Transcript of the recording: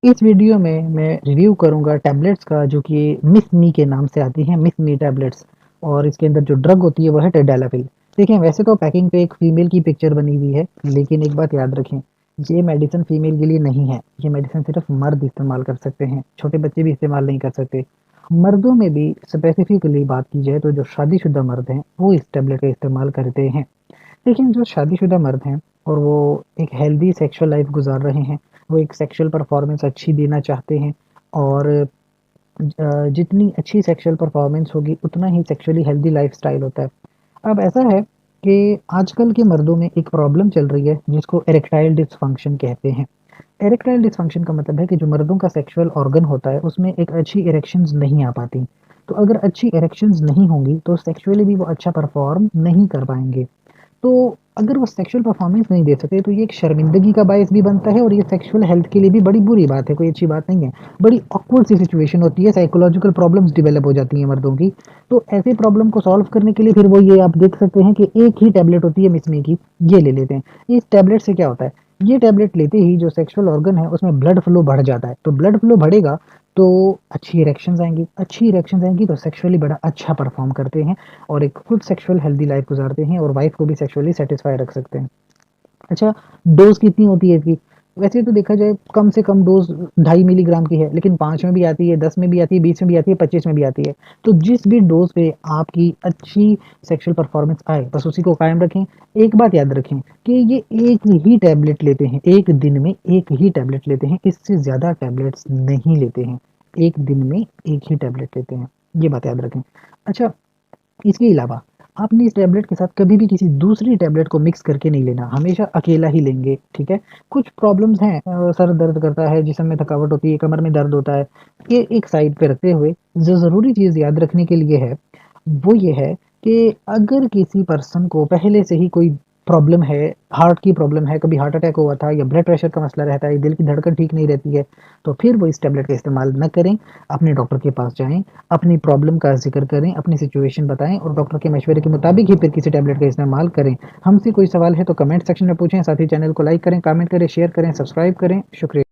इस वीडियो में मैं रिव्यू करूँगा टैबलेट्स का जो कि मिस मी के नाम से आती हैं, मिस मी टैबलेट्स। और इसके अंदर जो ड्रग होती है वो है टेडालाफिल। देखिए वैसे तो पैकिंग पे एक फीमेल की पिक्चर बनी हुई है, लेकिन एक बात याद रखें, ये मेडिसिन फीमेल के लिए नहीं है। ये मेडिसिन सिर्फ मर्द इस्तेमाल कर सकते हैं, छोटे बच्चे भी इस्तेमाल नहीं कर सकते। मर्दों में भी स्पेसिफिकली बात की जाए तो जो शादीशुदा मर्द हैं वो इस टैबलेट का इस्तेमाल करते हैं। लेकिन जो शादीशुदा मर्द हैं और वो एक हेल्दी सेक्सुअल लाइफ गुजार रहे हैं, वो एक सेक्सुअल परफॉर्मेंस अच्छी देना चाहते हैं और जितनी अच्छी सेक्सुअल परफॉर्मेंस होगी उतना ही सेक्सुअली हेल्दी लाइफस्टाइल होता है। अब ऐसा है कि आजकल के मर्दों में एक प्रॉब्लम चल रही है जिसको इरेक्टाइल डिसफंक्शन कहते हैं। इरेक्टाइल डिसफंक्शन का मतलब है कि जो मर्दों का सेक्सुअल ऑर्गन होता है उसमें एक अच्छी इरेक्शंस नहीं आ पाती। तो अगर अच्छी इरेक्शंस नहीं होंगी तो सेक्सुअली भी वो अच्छा परफॉर्म नहीं कर पाएंगे। तो अगर वो सेक्सुअल परफॉर्मेंस नहीं दे सके तो ये एक शर्मिंदगी का बायस भी बनता है और ये सेक्सुअल हेल्थ के लिए भी बड़ी बुरी बात है, कोई अच्छी बात नहीं है। बड़ी ऑकवर्ड सी सिचुएशन होती है, साइकोलॉजिकल प्रॉब्लम्स डेवलप हो जाती हैं मर्दों की। तो ऐसे प्रॉब्लम को सॉल्व करने के लिए फिर वो ये आप देख सकते हैं कि एक ही टैबलेट होती है मिसमी की, ये ले लेते हैं। इस टैबलेट से क्या होता है, ये टैबलेट लेते ही जो सेक्सुअल ऑर्गन है उसमें ब्लड फ्लो बढ़ जाता है। तो ब्लड फ्लो बढ़ेगा तो अच्छी इरेक्शंस आएंगी, अच्छी इरेक्शंस आएंगी तो सेक्सुअली बड़ा अच्छा परफॉर्म करते हैं और एक खुद सेक्सुअल हेल्दी लाइफ गुजारते हैं और वाइफ को भी सेक्सुअली सेटिस्फाई रख सकते हैं। अच्छा, डोज कितनी होती है इसकी? वैसे तो देखा जाए कम से कम डोज 2.5 मिलीग्राम की है, लेकिन 5 में भी आती है, 10 में भी आती है, 20 में भी आती है, 25 में भी आती है। तो जिस भी डोज पे आपकी अच्छी सेक्सुअल परफॉर्मेंस आए बस उसी को कायम रखें। एक बात याद रखें कि ये एक ही टैबलेट लेते हैं, एक दिन में एक ही टैबलेट लेते हैं, इससे ज़्यादा टैबलेट्स नहीं लेते हैं। एक दिन में एक ही टैबलेट लेते हैं, ये बात याद रखें। अच्छा, इसके अलावा आपने इस टैबलेट के साथ कभी भी किसी दूसरी टैबलेट को मिक्स करके नहीं लेना, हमेशा अकेला ही लेंगे, ठीक है? कुछ प्रॉब्लम्स हैं, सर दर्द करता है, जिस्म में थकावट होती है, कमर में दर्द होता है, ये एक साइड पे रखते हुए जो ज़रूरी चीज़ याद रखने के लिए है, वो ये है कि अगर किसी पर्सन को पहले से ही कोई प्रॉब्लम है, हार्ट की प्रॉब्लम है, कभी हार्ट अटैक हुआ था या ब्लड प्रेशर का मसला रहता है, दिल की धड़कन ठीक नहीं रहती है, तो फिर वो इस टैबलेट का इस्तेमाल ना करें। अपने डॉक्टर के पास जाएँ, अपनी प्रॉब्लम का ज़िक्र करें, अपनी सिचुएशन बताएँ और डॉक्टर के मशवरे के मुताबिक ही फिर किसी टैबलेट का इस्तेमाल करें। हमसे कोई सवाल है तो कमेंट सेक्शन में पूछें, साथ ही चैनल को लाइक करें, कमेंट करें, शेयर करें, सब्सक्राइब करें। शुक्रिया।